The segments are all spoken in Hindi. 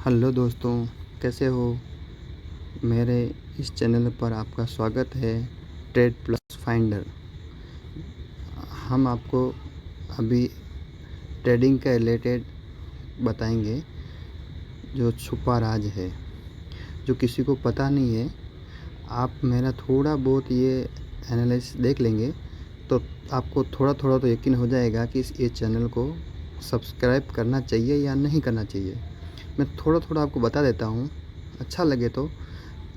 हेलो दोस्तों, कैसे हो। मेरे इस चैनल पर आपका स्वागत है। Trade plus finder. हम आपको अभी ट्रेडिंग के रिलेटेड बताएंगे जो छुपा राज है, जो किसी को पता नहीं है। आप मेरा थोड़ा बहुत ये एनालिसिस देख लेंगे तो आपको थोड़ा थोड़ा तो यकीन हो जाएगा कि ये चैनल को सब्सक्राइब करना चाहिए या नहीं करना चाहिए। मैं थोड़ा थोड़ा आपको बता देता हूँ, अच्छा लगे तो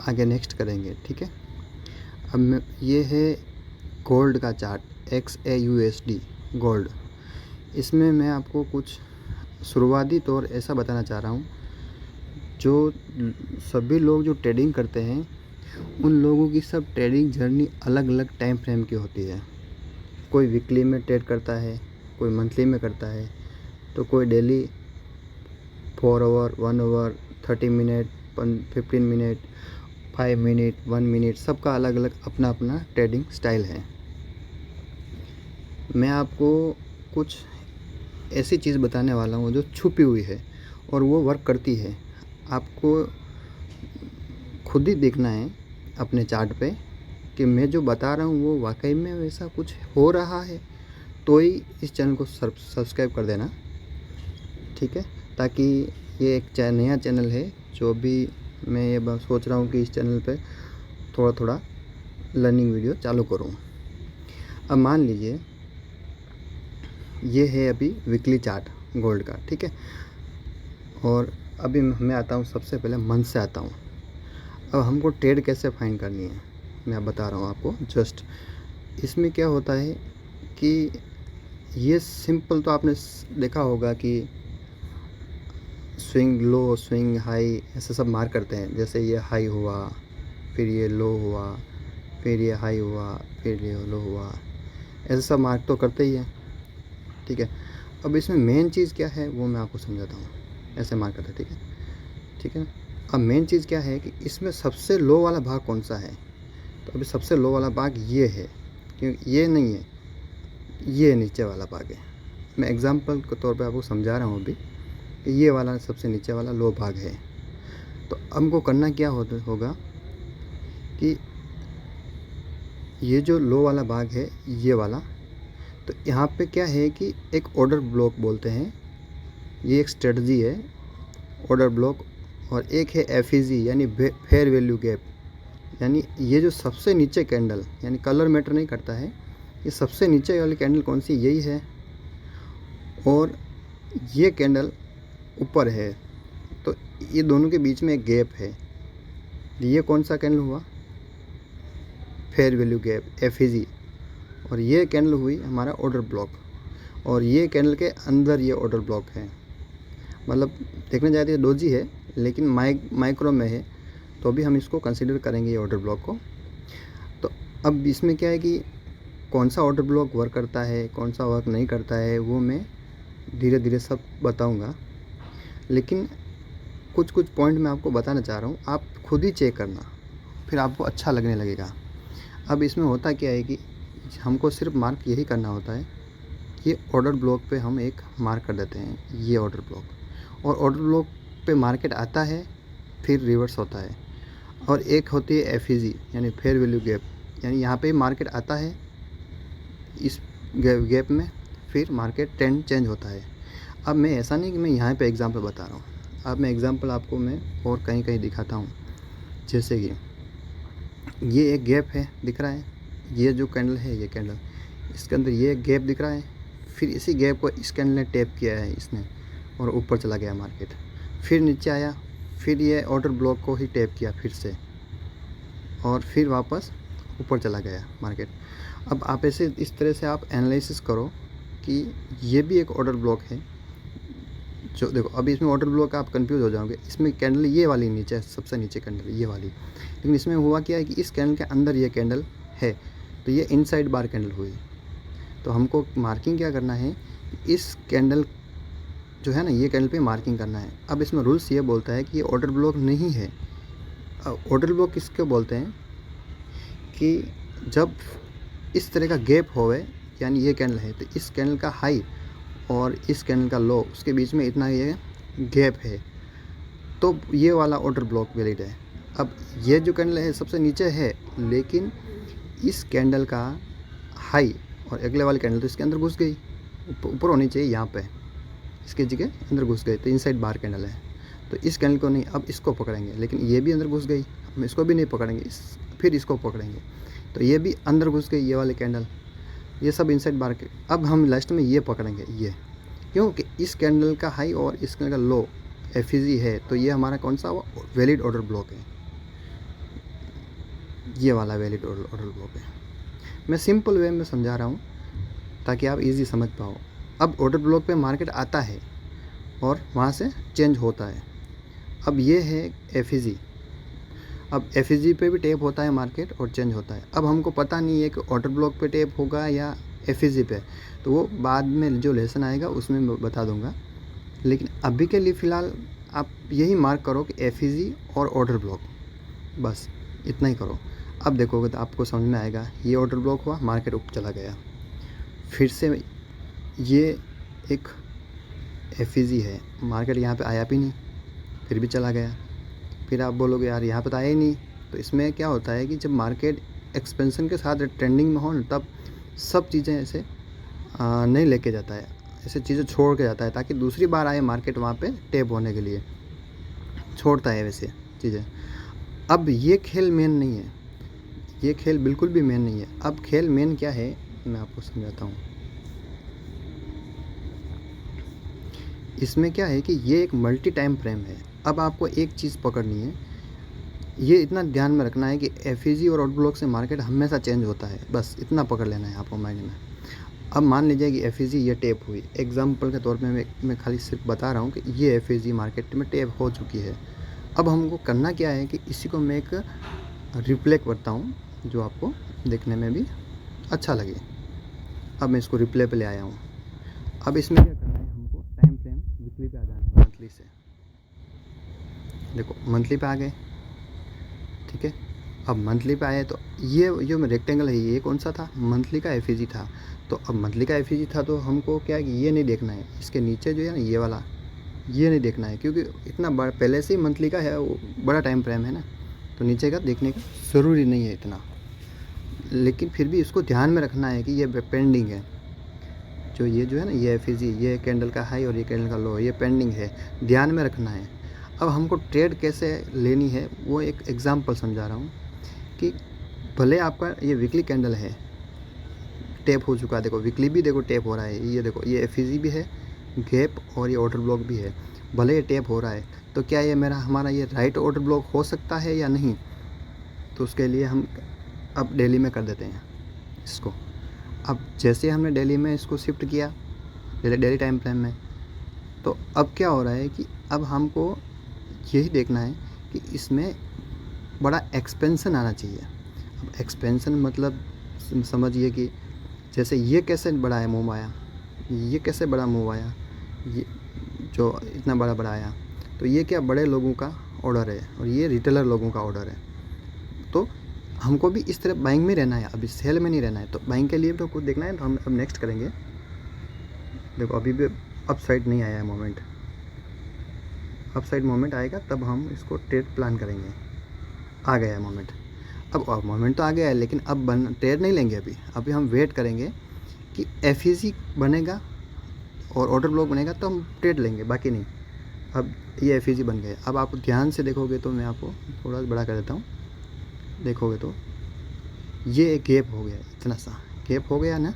आगे नेक्स्ट करेंगे, ठीक है। अब ये है गोल्ड का चार्ट, XAUSD गोल्ड। इसमें मैं आपको कुछ शुरुआती तौर ऐसा बताना चाह रहा हूँ, जो सभी लोग जो ट्रेडिंग करते हैं उन लोगों की सब ट्रेडिंग जर्नी अलग अलग टाइम फ्रेम की होती है। कोई वीकली में ट्रेड करता है, कोई मंथली में करता है, तो कोई daily 4 hour, 1 hour, 30 minute, 15 minute, 5 minute, 1 minute, सबका अलग अलग अपना अपना ट्रेडिंग स्टाइल है। मैं आपको कुछ ऐसी चीज़ बताने वाला हूँ जो छुपी हुई है और वो वर्क करती है। आपको खुद ही देखना है अपने चार्ट पे कि मैं जो बता रहा हूँ वो वाकई में वैसा कुछ हो रहा है, तो ही इस चैनल को सब्सक्राइब कर देना, ठीक है। ताकि ये एक नया चैनल है जो अभी मैं ये सोच रहा हूँ कि इस चैनल पे थोड़ा थोड़ा लर्निंग वीडियो चालू करूँ। अब मान लीजिए ये है अभी वीकली चार्ट गोल्ड का, ठीक है। और अभी मैं आता हूँ, सबसे पहले मंथ से आता हूँ। अब हमको ट्रेड कैसे फाइंड करनी है मैं बता रहा हूँ आपको। जस्ट इसमें क्या होता है कि ये सिंपल तो आपने देखा होगा कि स्विंग लो, स्विंग हाई, ऐसे सब मार्क करते हैं। जैसे ये हाई हुआ, फिर ये लो हुआ, फिर ये हाई हुआ, फिर ये लो हुआ, ऐसे सब मार्क तो करते ही हैं, ठीक है। अब इसमें मेन चीज़ क्या है वो मैं आपको समझाता हूँ। ऐसे मार्क करते हैं, ठीक है, ठीक है। अब मेन चीज़ क्या है कि इसमें सबसे लो वाला भाग कौन सा है। तो अभी सबसे लो वाला भाग ये है, क्योंकि ये नहीं है, ये नीचे वाला भाग है। मैं एग्जांपल के तौर पे आपको समझा रहा हूँ अभी कि ये वाला सबसे नीचे वाला लो भाग है। तो हमको करना क्या होगा कि ये जो लो वाला भाग है ये वाला, तो यहाँ पे क्या है कि एक ऑर्डर ब्लॉक बोलते हैं, ये एक स्ट्रेटजी है ऑर्डर ब्लॉक। और एक है FEG यानी फेयर वैल्यू गैप, यानी ये जो सबसे नीचे कैंडल, यानी कलर मैटर नहीं करता है, ये सबसे नीचे वाली कैंडल कौन सी, यही है। और ये कैंडल ऊपर है, तो ये दोनों के बीच में एक गैप है। ये कौन सा कैंडल हुआ, फेयर वैल्यू गैप, FEG। और ये कैंडल हुई हमारा ऑर्डर ब्लॉक, और ये कैंडल के अंदर ये ऑर्डर ब्लॉक है। मतलब देखने जाए तो ये डोजी है, लेकिन माइक्रो में है, तो अभी हम इसको कंसीडर करेंगे ये ऑर्डर ब्लॉक को। तो अब इसमें क्या है कि कौन सा ऑर्डर ब्लॉक वर्क करता है, कौन सा वर्क नहीं करता है, वो मैं धीरे धीरे सब बताऊंगा। लेकिन कुछ कुछ पॉइंट मैं आपको बताना चाह रहा हूँ, आप खुद ही चेक करना, फिर आपको अच्छा लगने लगेगा। अब इसमें होता क्या है कि हमको सिर्फ मार्क यही करना होता है, ये ऑर्डर ब्लॉक पे हम एक मार्क कर देते हैं, ये ऑर्डर ब्लॉक। और ऑर्डर ब्लॉक पे मार्केट आता है, फिर रिवर्स होता है। और एक होती है FEG यानी फेयर वैल्यू गैप, यानी यहाँ पे मार्केट आता है इस गैप में, फिर मार्केट ट्रेंड चेंज होता है। अब मैं ऐसा नहीं कि मैं यहाँ पे एग्जांपल बता रहा हूँ, अब मैं एग्जांपल आपको मैं और कहीं कहीं दिखाता हूँ। जैसे कि ये एक गैप है, दिख रहा है, ये जो कैंडल है, ये कैंडल, इसके अंदर ये गैप दिख रहा है। फिर इसी गैप को इस कैंडल ने टैप किया है इसने, और ऊपर चला गया मार्केट, फिर नीचे आया, फिर ये ऑर्डर ब्लॉक को ही टैप किया फिर से, और फिर वापस ऊपर चला गया मार्केट। अब आप ऐसे इस तरह से आप एनालिसिस करो कि ये भी एक ऑर्डर ब्लॉक है। जो देखो अभी इसमें ऑर्डर ब्लॉक आप कंफ्यूज हो जाओगे, इसमें कैंडल ये वाली नीचे, सबसे नीचे कैंडल ये वाली, लेकिन इसमें हुआ क्या है कि इस कैंडल के अंदर ये कैंडल है, तो ये इनसाइड बार कैंडल हुई। तो हमको मार्किंग क्या करना है, इस कैंडल जो है ना, ये कैंडल पे मार्किंग करना है। अब इसमें रूल्स ये बोलता है कि ये ऑर्डर ब्लॉक नहीं है। ऑर्डर ब्लॉक किसको बोलते हैं कि जब इस तरह का गैप होवे, यानी ये कैंडल है, तो इस कैंडल का हाई और इस कैंडल का लो, उसके बीच में इतना ये गैप है, तो ये वाला ऑर्डर ब्लॉक वैलिड है। अब ये जो कैंडल है सबसे नीचे है, लेकिन इस कैंडल का हाई और अगले वाली कैंडल तो इसके अंदर घुस गई, ऊपर होनी चाहिए यहाँ पे, इसके जगह अंदर घुस गए, तो इनसाइड बार कैंडल है। तो इस कैंडल को नहीं, अब इसको पकड़ेंगे, लेकिन ये भी अंदर घुस गई, हम इसको भी नहीं पकड़ेंगे, फिर इसको पकड़ेंगे, तो ये भी अंदर घुस गई, ये वाली कैंडल, ये सब इनसाइड बार के। अब हम लास्ट में ये पकड़ेंगे, ये क्योंकि इस कैंडल का हाई और इस कैंडल का लो एफईजी है, तो ये हमारा कौन सा वैलिड ऑर्डर ब्लॉक है, ये वाला वैलिड ऑर्डर ब्लॉक है। मैं सिंपल वे में समझा रहा हूँ ताकि आप इजी समझ पाओ। अब ऑर्डर ब्लॉक पे मार्केट आता है और वहाँ से चेंज होता है। अब ये है एफईजी, अब एफईजी पे भी टैप होता है मार्केट और चेंज होता है। अब हमको पता नहीं है कि ऑर्डर ब्लॉक पे टैप होगा या एफईजी पे, तो वो बाद में जो लेसन आएगा उसमें मैं बता दूंगा। लेकिन अभी के लिए फ़िलहाल आप यही मार्क करो कि एफईजी और ऑर्डर ब्लॉक, बस इतना ही करो। अब देखोगे तो आपको समझ में आएगा, ये ऑर्डर ब्लॉक हुआ, मार्केट ऊपर चला गया, फिर से ये एक एफईजी है, मार्केट यहाँ पे आया भी नहीं, फिर भी चला गया। फिर आप बोलोगे यार यहाँ पे तो आया ही नहीं, तो इसमें क्या होता है कि जब मार्केट एक्सपेंशन के साथ ट्रेंडिंग में हो न, तब सब चीज़ें ऐसे नहीं लेके जाता है, ऐसे चीज़ें छोड़ के जाता है, ताकि दूसरी बार आए मार्केट वहाँ पे टैप होने के लिए छोड़ता है वैसे चीज़ें। अब ये खेल मेन नहीं है, ये खेल बिल्कुल भी मेन नहीं है। अब खेल मेन क्या है मैं आपको समझाता हूँ। इसमें क्या है कि ये एक मल्टी टाइम फ्रेम है। अब आपको एक चीज़ पकड़नी है, ये इतना ध्यान में रखना है कि एफईजी और ऑर्डर ब्लॉक से मार्केट हमेशा चेंज होता है, बस इतना पकड़ लेना है आपको माइंड में। अब मान लीजिए कि एफईजी ये टैप हुई, एग्जांपल के तौर पे मैं खाली सिर्फ बता रहा हूँ कि ये एफईजी मार्केट में टैप हो चुकी है। अब हमको करना क्या है कि इसी को मैं एक रिप्ले करता हूँ जो आपको देखने में भी अच्छा लगे। अब मैं इसको रिप्ले पे ले आया हूँ। अब इसमें क्या करना है, हमको टाइम फ्रेम वीकली पे आ जाना है, मंथली से। देखो मंथली पे आ गए, ठीक है। अब मंथली पे आए तो ये जो रेक्टेंगल है ये कौन सा था, मंथली का एफईजी था। तो अब मंथली का एफईजी था तो हमको क्या है कि ये नहीं देखना है, इसके नीचे जो है ना ये वाला, ये नहीं देखना है, क्योंकि इतना बड़ा पहले से ही मंथली का है, वो बड़ा टाइम फ्रेम है ना, तो नीचे का देखने का ज़रूरी नहीं है इतना। लेकिन फिर भी इसको ध्यान में रखना है कि ये पेंडिंग है, जो ये जो है ना ये एफईजी, ये कैंडल का हाई और ये कैंडल का लो, ये पेंडिंग है, ध्यान में रखना है। अब हमको ट्रेड कैसे लेनी है वो एक एग्जांपल समझा रहा हूँ कि भले आपका ये वीकली कैंडल है, टैप हो चुका है, देखो वीकली भी देखो टैप हो रहा है, ये देखो ये एफईजी भी है, गैप और ये ऑर्डर ब्लॉक भी है, भले ये टैप हो रहा है, तो क्या ये हमारा ये राइट ऑर्डर ब्लॉक हो सकता है या नहीं। तो उसके लिए हम अब डेली में कर देते हैं इसको। अब जैसे हमने डेली में इसको शिफ्ट किया डेली टाइम फ्रेम में, तो अब क्या हो रहा है कि अब हमको यही देखना है कि इसमें बड़ा एक्सपेंशन आना चाहिए। अब एक्सपेंशन मतलब समझिए कि जैसे ये कैसे बड़ा है मूव आया, ये कैसे बड़ा मूव आया, ये जो इतना बड़ा आया, तो ये क्या बड़े लोगों का ऑर्डर है और ये रिटेलर लोगों का ऑर्डर है। तो हमको भी इस तरह बाइंग में रहना है, अभी सेल में नहीं रहना है। तो बाइंग के लिए तो कुछ देखना है, तो हम अब नेक्स्ट करेंगे। देखो अभी भी अप साइड नहीं आया है मोमेंट, अप साइड मोमेंट आएगा तब हम इसको ट्रेड प्लान करेंगे। आ गया है मोमेंट, अब मोमेंट तो आ गया है, लेकिन अब ट्रेड नहीं लेंगे अभी हम वेट करेंगे कि एफईजी बनेगा और ऑर्डर ब्लॉक बनेगा तो हम ट्रेड लेंगे, बाकी नहीं। अब ये एफईजी बन गए। अब आप ध्यान से देखोगे तो मैं आपको थोड़ा बड़ा कर देता हूँ, देखोगे तो ये एक गैप हो गया, इतना सा गैप हो गया ना।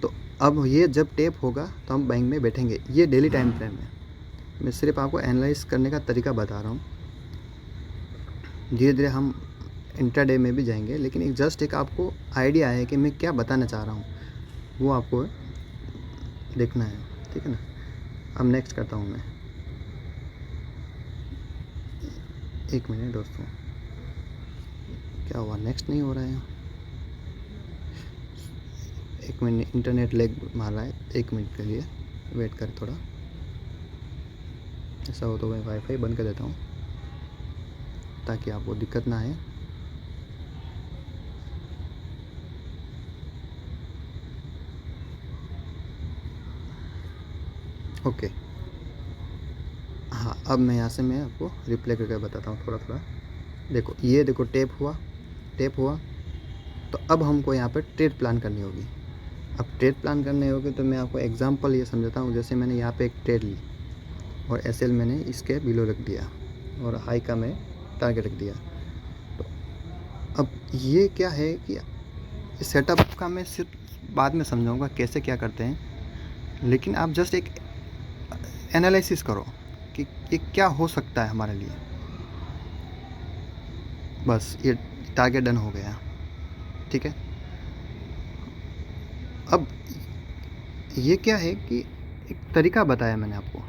तो अब ये जब टैप होगा तो हम बैंक में बैठेंगे। ये डेली टाइम फ्रेम है, मैं सिर्फ आपको एनालाइज करने का तरीका बता रहा हूँ। धीरे धीरे हम इंट्राडे में भी जाएंगे, लेकिन एक जस्ट एक आपको आइडिया है कि मैं क्या बताना चाह रहा हूँ, वो आपको देखना है, ठीक है ना। अब नेक्स्ट करता हूँ मैं, एक मिनट दोस्तों, क्या हुआ नेक्स्ट नहीं हो रहा है, एक मिनट इंटरनेट लैग मार रहा है, एक मिनट के लिए वेट कर थोड़ा। ऐसा हो तो मैं वाईफाई बंद कर देता हूँ ताकि आपको दिक्कत ना आए। ओके, हाँ अब मैं यहाँ से मैं आपको रिप्ले करके बताता हूँ थोड़ा थोड़ा। देखो ये देखो टेप हुआ। तो अब हमको यहाँ पे ट्रेड प्लान करनी होगी। अब ट्रेड प्लान करने होगी तो मैं आपको एग्जांपल ये समझाता हूँ। जैसे मैंने यहाँ पे एक ट्रेड ली और एसएल मैंने इसके बिलो रख दिया और हाई का मैं टारगेट रख दिया। तो अब ये क्या है कि सेटअप का मैं सिर्फ बाद में समझाऊंगा कैसे क्या करते हैं, लेकिन आप जस्ट एक एनालिसिस करो कि ये क्या हो सकता है हमारे लिए। बस ये टारगेट डन हो गया, ठीक है। अब ये क्या है कि एक तरीका बताया मैंने आपको।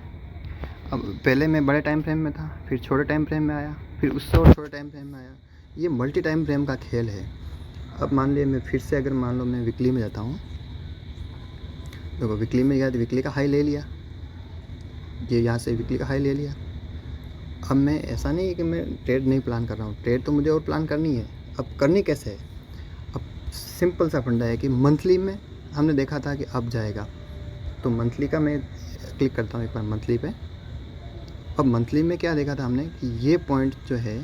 अब पहले मैं बड़े टाइम फ्रेम में था, फिर छोटे टाइम फ्रेम में आया, फिर उससे और छोटे टाइम फ्रेम में आया। ये मल्टी टाइम फ्रेम का खेल है। अब मान लिया मैं फिर से अगर मान लो मैं वीकली में जाता हूँ, देखो वीकली में गया तो वीकली का हाई ले लिया, ये यहाँ से वीकली का हाई ले लिया। अब मैं ऐसा नहीं है कि मैं ट्रेड नहीं प्लान कर रहा हूँ, ट्रेड तो मुझे और प्लान करनी है। अब करनी कैसे है? अब सिंपल सा फंडा है कि मंथली में हमने देखा था कि अब जाएगा, तो मंथली का मैं क्लिक करता हूँ एक बार मंथली पे। अब मंथली में क्या देखा था हमने कि ये पॉइंट जो है,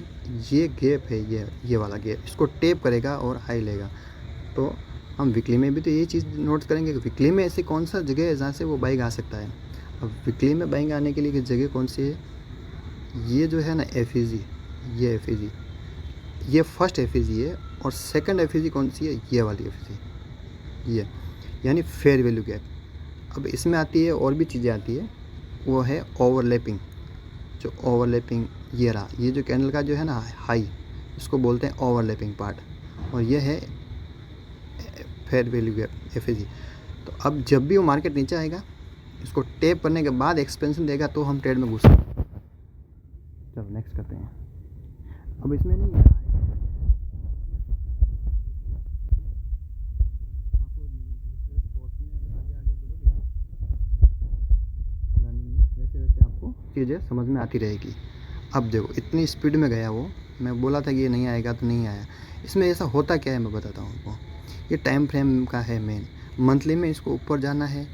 ये गैप है, ये वाला गैप, इसको टेप करेगा और हाई लेगा। तो हम वीकली में भी तो ये चीज़ नोट करेंगे कि वीकली में ऐसी कौन सा जगह है जहाँ से वो बाइंग आ सकता है। अब वीकली में बाइंग आने के लिए जगह कौन सी है? ये जो है ना एफईजी, ये एफईजी, ये फर्स्ट एफईजी है। और सेकंड एफईजी कौन सी है? ये वाली एफईजी, ये यानी फेयर वैल्यू गैप। अब इसमें आती है और भी चीज़ें आती है, वो है ओवरलैपिंग। जो ओवरलैपिंग ये रहा, ये जो कैंडल का जो है ना हाई, इसको बोलते हैं ओवरलैपिंग पार्ट, और ये है फेयर वैल्यू गैप एफईजी। तो अब जब भी वो मार्केट नीचे आएगा, इसको टेप करने के बाद एक्सपेंशन देगा तो हम ट्रेड में घुस। चलो नेक्स्ट करते हैं। अब इसमें नहीं है वैसे वैसे आपको चीज़ें समझ में आती रहेगी। अब देखो इतनी स्पीड में गया वो, मैं बोला था कि ये नहीं आएगा तो नहीं आया। इसमें ऐसा होता क्या है मैं बताता हूँ आपको। ये टाइम फ्रेम का है मेन। मंथली में इसको ऊपर जाना है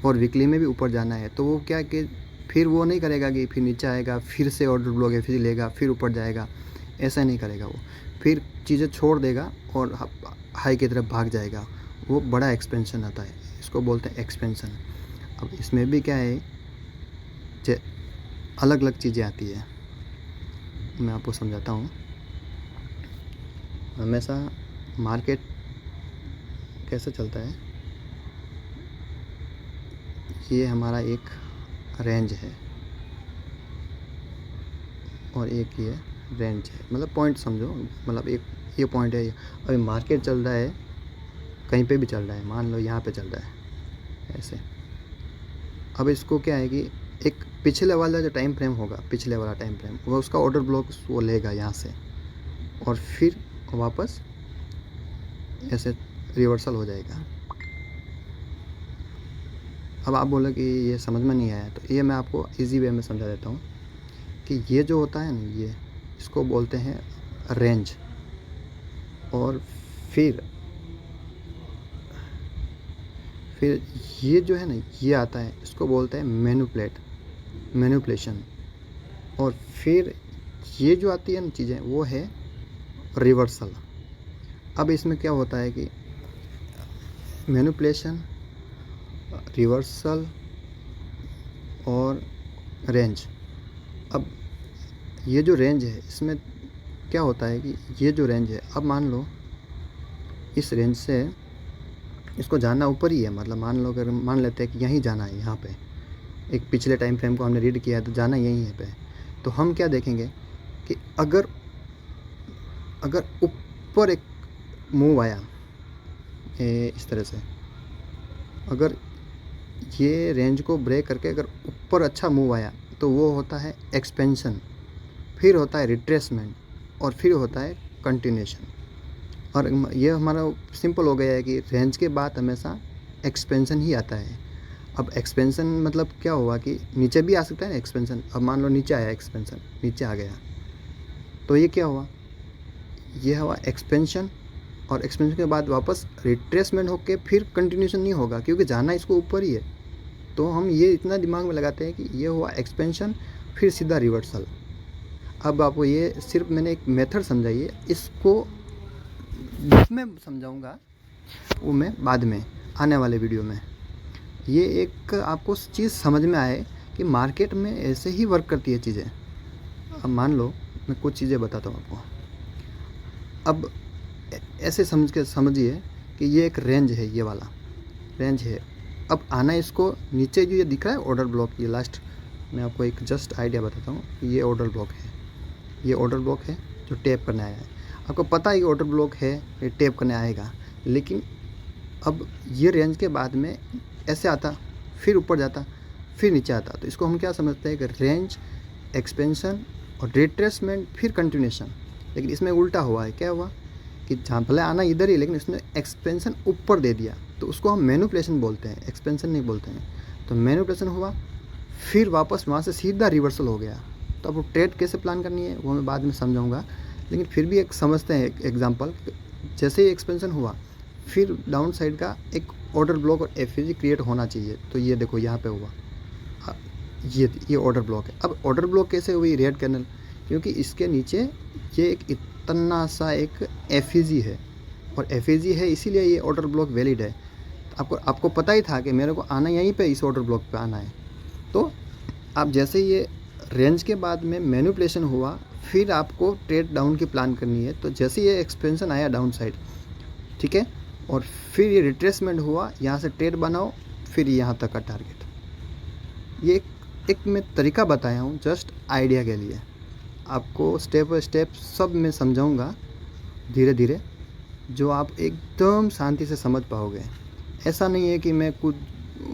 और वीकली में भी ऊपर जाना है। तो वो क्या कि फिर वो नहीं करेगा कि फिर नीचे आएगा फिर से ऑर्डर ब्लॉक फिर लेगा फिर ऊपर जाएगा, ऐसा नहीं करेगा वो। फिर चीज़ें छोड़ देगा और हाई की तरफ भाग जाएगा। वो बड़ा एक्सपेंशन आता है, इसको बोलते हैं एक्सपेंशन। अब इसमें भी क्या है, अलग अलग चीज़ें आती है, मैं आपको समझाता हूँ। हमेशा मार्केट कैसे चलता है, ये हमारा एक रेंज है और एक ये रेंज है, मतलब पॉइंट समझो, मतलब एक ये पॉइंट है। अभी मार्केट चल रहा है, कहीं पे भी चल रहा है, मान लो यहाँ पे चल रहा है ऐसे। अब इसको क्या है कि एक पिछले वाला जो टाइम फ्रेम होगा, पिछले वाला टाइम फ्रेम, वो उसका ऑर्डर ब्लॉक वो लेगा यहाँ से और फिर वापस ऐसे रिवर्सल हो जाएगा। अब आप बोलो कि ये समझ में नहीं आया, तो ये मैं आपको इजी वे में समझा देता हूँ कि ये जो होता है ना, ये इसको बोलते हैं रेंज। और फिर ये जो है ना, ये आता है, इसको बोलते हैं मैनिपुलेशन। और फिर ये जो आती है ना चीज़ें, वो है रिवर्सल। अब इसमें क्या होता है कि मैनिपुलेशन, रिवर्सल और रेंज। अब ये जो रेंज है, इसमें क्या होता है कि ये जो रेंज है, अब मान लो इस रेंज से इसको जाना ऊपर ही है, मतलब मान लो अगर मान लेते हैं कि यहीं जाना है, यहाँ पे एक पिछले टाइम फ्रेम को हमने रीड किया है तो जाना यहीं है पे। तो हम क्या देखेंगे कि अगर ऊपर एक मूव आया इस तरह से, अगर ये रेंज को ब्रेक करके अगर ऊपर अच्छा मूव आया तो वो होता है एक्सपेंशन, फिर होता है रिट्रेसमेंट और फिर होता है कंटिन्यूशन। और ये हमारा सिंपल हो गया है कि रेंज के बाद हमेशा एक्सपेंशन ही आता है। अब एक्सपेंशन मतलब क्या हुआ कि नीचे भी आ सकता है ना एक्सपेंशन। अब मान लो नीचे आया एक्सपेंशन, नीचे आ गया, तो ये क्या हुआ, ये हुआ एक्सपेंशन। और एक्सपेंशन के बाद वापस रिट्रेसमेंट होके फिर कंटिन्यूशन नहीं होगा, क्योंकि जाना इसको ऊपर ही है। तो हम ये इतना दिमाग में लगाते हैं कि ये हुआ एक्सपेंशन फिर सीधा रिवर्सल। अब आपको ये सिर्फ मैंने एक मेथड समझाई है, इसको मैं समझाऊंगा वो मैं बाद में आने वाले वीडियो में। ये एक आपको चीज़ समझ में आए कि मार्केट में ऐसे ही वर्क करती है चीज़ें। अब मान लो मैं कुछ चीज़ें बताता हूँ आपको। अब ऐसे समझिए कि ये एक रेंज है, ये वाला रेंज है। अब आना इसको नीचे जो ये दिख रहा है ऑर्डर ब्लॉक, ये लास्ट मैं आपको एक जस्ट आइडिया बताता हूँ। ये ऑर्डर ब्लॉक है, ये ऑर्डर ब्लॉक है जो टैप करने आया है। आपको पता है ये ऑर्डर ब्लॉक है, ये टैप करने आएगा, लेकिन अब ये रेंज के बाद में ऐसे आता, फिर ऊपर जाता, फिर नीचे आता। तो इसको हम क्या समझते हैं कि रेंज, एक्सपेंशन और रिट्रेसमेंट, फिर कंटिन्यूशन। लेकिन इसमें उल्टा हुआ है। क्या हुआ कि जहाँ भले आना इधर ही, लेकिन इसने एक्सपेंशन ऊपर दे दिया, तो उसको हम मैनिपुलेशन बोलते हैं, एक्सपेंशन नहीं बोलते हैं। तो मैनिपुलेशन हुआ, फिर वापस वहाँ से सीधा रिवर्सल हो गया। तो अब वो ट्रेड कैसे प्लान करनी है वो मैं बाद में समझाऊंगा, लेकिन फिर भी एक समझते हैं एक एग्जांपल। जैसे ही एक्सपेंशन हुआ, फिर डाउन साइड का एक ऑर्डर ब्लॉक और एफईजी क्रिएट होना चाहिए। तो ये देखो यहाँ पे हुआ, ये ऑर्डर ब्लॉक है। अब ऑर्डर ब्लॉक कैसे हुई? रेड कैंडल, क्योंकि इसके नीचे ये एक इतना सा एक एफईजी है, और एफईजी है इसीलिए ये ऑर्डर ब्लॉक वैलिड है। आपको पता ही था कि मेरे को आना यहीं पे, इस ऑर्डर ब्लॉक पे आना है। तो आप जैसे ये रेंज के बाद में मैनिपुलेशन हुआ, फिर आपको ट्रेड डाउन की प्लान करनी है। तो जैसे ये एक्सपेंशन आया डाउन साइड, ठीक है, और फिर ये रिट्रेसमेंट हुआ, यहाँ से ट्रेड बनाओ, फिर यहाँ तक का टारगेट। ये एक मैं तरीका बताया हूँ जस्ट आइडिया के लिए। आपको स्टेप बाय स्टेप सब मैं समझाऊँगा धीरे धीरे, जो आप एकदम शांति से समझ पाओगे। ऐसा नहीं है कि मैं कुछ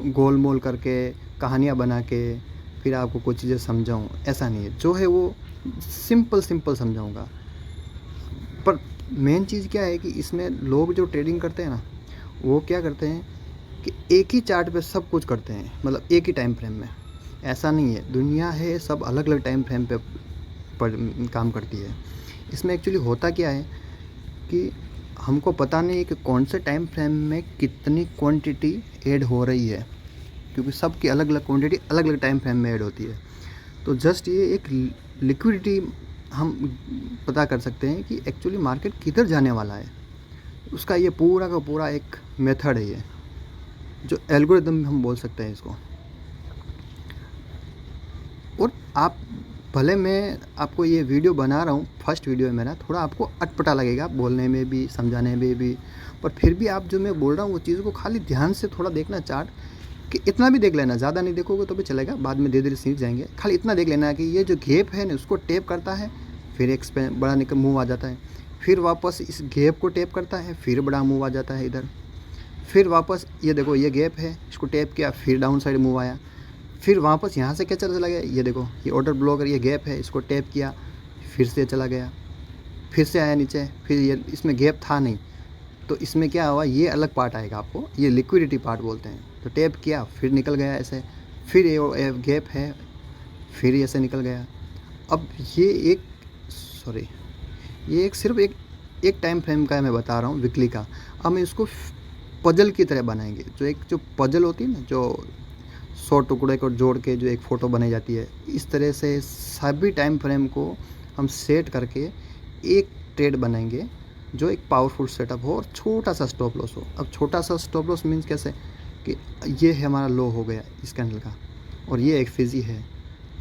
गोल मोल करके कहानियाँ बना के फिर आपको कुछ चीज़ें समझाऊँ, ऐसा नहीं है। जो है वो सिंपल समझाऊँगा। पर मेन चीज़ क्या है कि इसमें लोग जो ट्रेडिंग करते हैं ना, वो क्या करते हैं कि एक ही चार्ट पे सब कुछ करते हैं, मतलब एक ही टाइम फ्रेम में। ऐसा नहीं है, दुनिया है, सब अलग अलग टाइम फ्रेम पर काम करती है। इसमें एक्चुअली होता क्या है कि हमको पता नहीं है कि कौन से टाइम फ्रेम में कितनी क्वांटिटी ऐड हो रही है, क्योंकि सबकी अलग अलग क्वांटिटी अलग अलग टाइम फ्रेम में ऐड होती है। तो जस्ट ये एक लिक्विडिटी हम पता कर सकते हैं कि एक्चुअली मार्केट किधर जाने वाला है। उसका ये पूरा का पूरा एक मेथड है, ये जो एल्गोरिदम हम बोल सकते हैं इसको। और आप भले मैं आपको ये वीडियो बना रहा हूँ, फर्स्ट वीडियो है मेरा, थोड़ा आपको अटपटा लगेगा बोलने में भी, समझाने में भी, पर फिर भी आप जो मैं बोल रहा हूँ वो चीज़ को खाली ध्यान से थोड़ा देखना। चार्ट कि इतना भी देख लेना, ज़्यादा नहीं देखोगे तो भी चलेगा, बाद में धीरे धीरे सीख जाएंगे। खाली इतना देख लेना कि ये जो गैप है ना, उसको टैप करता है, फिर एक बड़ा निकल मूव आ जाता है, फिर वापस इस गैप को टैप करता है, फिर बड़ा मूव आ जाता है इधर, फिर वापस ये देखो ये गैप है, इसको टैप किया, फिर डाउन साइड मूव आया, फिर वापस यहाँ से क्या चला गया, ये देखो ये ऑर्डर ब्लॉक, ये गैप है, इसको टैप किया, फिर से चला गया, फिर से आया नीचे, फिर ये इसमें गैप था नहीं, तो इसमें क्या हुआ, ये अलग पार्ट आएगा आपको, ये लिक्विडिटी पार्ट बोलते हैं। तो टैप किया, फिर निकल गया ऐसे, फिर ये गैप है, फिर ऐसे निकल गया। अब ये एक सिर्फ एक टाइम फ्रेम का मैं बता रहा हूँ, वीकली का। अब हम इसको पजल की तरह बनाएंगे, जो पजल होती है ना, जो 100 टुकड़े को जोड़ के जो एक फ़ोटो बनाई जाती है, इस तरह से सभी टाइम फ्रेम को हम सेट करके एक ट्रेड बनाएंगे जो एक पावरफुल सेटअप हो और छोटा सा स्टॉप लॉस हो। अब छोटा सा स्टॉप लॉस मीन्स कैसे कि ये है हमारा लो हो गया इस कैंडल का, और ये एक फिजी है,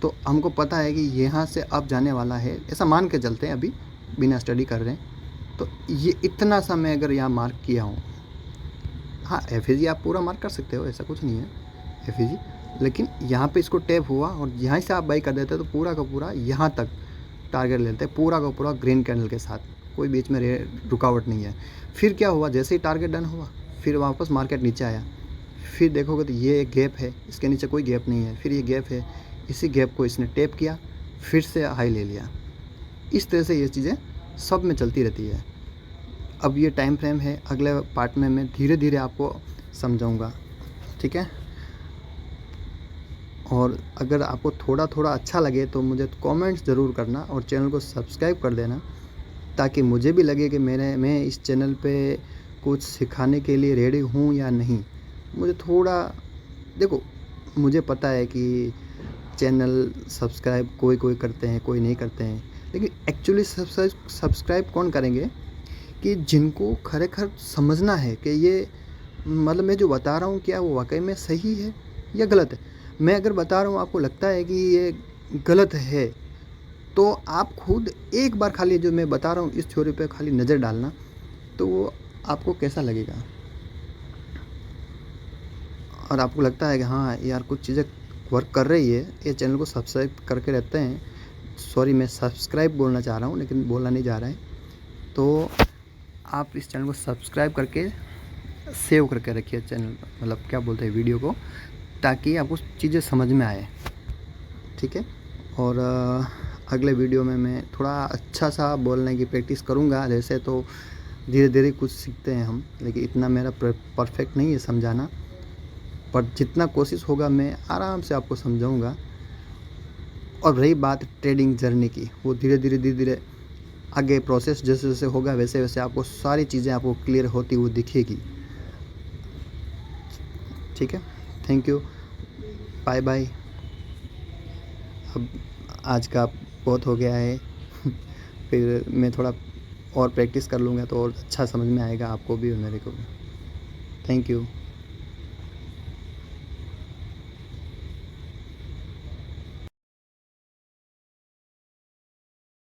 तो हमको पता है कि यहाँ से अब जाने वाला है, ऐसा मान के चलते हैं, अभी बिना स्टडी कर रहे हैं। तो ये इतना सा मैं अगर यहाँ मार्क किया हूँ, हाँ एफईजी आप पूरा मार्क कर सकते हो, ऐसा कुछ नहीं है एफईजी, लेकिन यहाँ पे इसको टैप हुआ और यहाँ से आप बाई कर देते हो तो पूरा का पूरा यहाँ तक टारगेट लेते हैं, पूरा का पूरा ग्रीन कैंडल के साथ, कोई बीच में रुकावट नहीं है। फिर क्या हुआ, जैसे ही टारगेट डन हुआ, फिर वापस मार्केट नीचे आया, फिर देखोगे तो ये एक गैप है, इसके नीचे कोई गैप नहीं है, फिर ये गैप है, इसी गैप को इसने टैप किया, फिर से हाई ले लिया। इस तरह से ये चीज़ें सब में चलती रहती है। अब ये टाइम फ्रेम है, अगले पार्ट में मैं धीरे धीरे आपको समझाऊंगा, ठीक है। और अगर आपको थोड़ा थोड़ा अच्छा लगे तो मुझे कमेंट्स ज़रूर करना और चैनल को सब्सक्राइब कर देना, ताकि मुझे भी लगे कि मैं इस चैनल पे कुछ सिखाने के लिए रेडी हूँ या नहीं। मुझे थोड़ा देखो, मुझे पता है कि चैनल सब्सक्राइब कोई करते हैं, कोई नहीं करते हैं, लेकिन एक्चुअली सब्सक्राइब कौन करेंगे कि जिनको खरेखर समझना है कि ये मतलब मैं जो बता रहा हूँ क्या वो वाकई में सही है या गलत है। मैं अगर बता रहा हूँ आपको लगता है कि ये गलत है, तो आप खुद एक बार खाली जो मैं बता रहा हूँ इस थ्योरी पे खाली नज़र डालना, तो वो आपको कैसा लगेगा। और आपको लगता है कि हाँ यार कुछ चीज़ें वर्क कर रही है, ये चैनल को सब्सक्राइब करके रहते हैं, सॉरी मैं सब्सक्राइब बोलना चाह रहा हूँ लेकिन बोलना नहीं जा रहा है, तो आप इस चैनल को सब्सक्राइब करके सेव करके रखिए चैनल, मतलब क्या बोलते हैं वीडियो को, ताकि आपको चीज़ें समझ में आए। ठीक है। और अगले वीडियो में मैं थोड़ा अच्छा सा बोलने की प्रैक्टिस करूँगा। जैसे तो धीरे धीरे कुछ सीखते हैं हम, लेकिन इतना मेरा परफेक्ट नहीं है समझाना, पर जितना कोशिश होगा मैं आराम से आपको समझाऊँगा। और रही बात ट्रेडिंग जर्नी की, वो धीरे धीरे आगे प्रोसेस जैसे जैसे होगा वैसे वैसे आपको सारी चीज़ें आपको क्लियर होती हुई दिखेगी। ठीक है, थैंक यू, बाय बाय। अब आज का बहुत हो गया है फिर मैं थोड़ा और प्रैक्टिस कर लूँगा तो और अच्छा समझ में आएगा आपको भी और मेरे को भी। Thank you.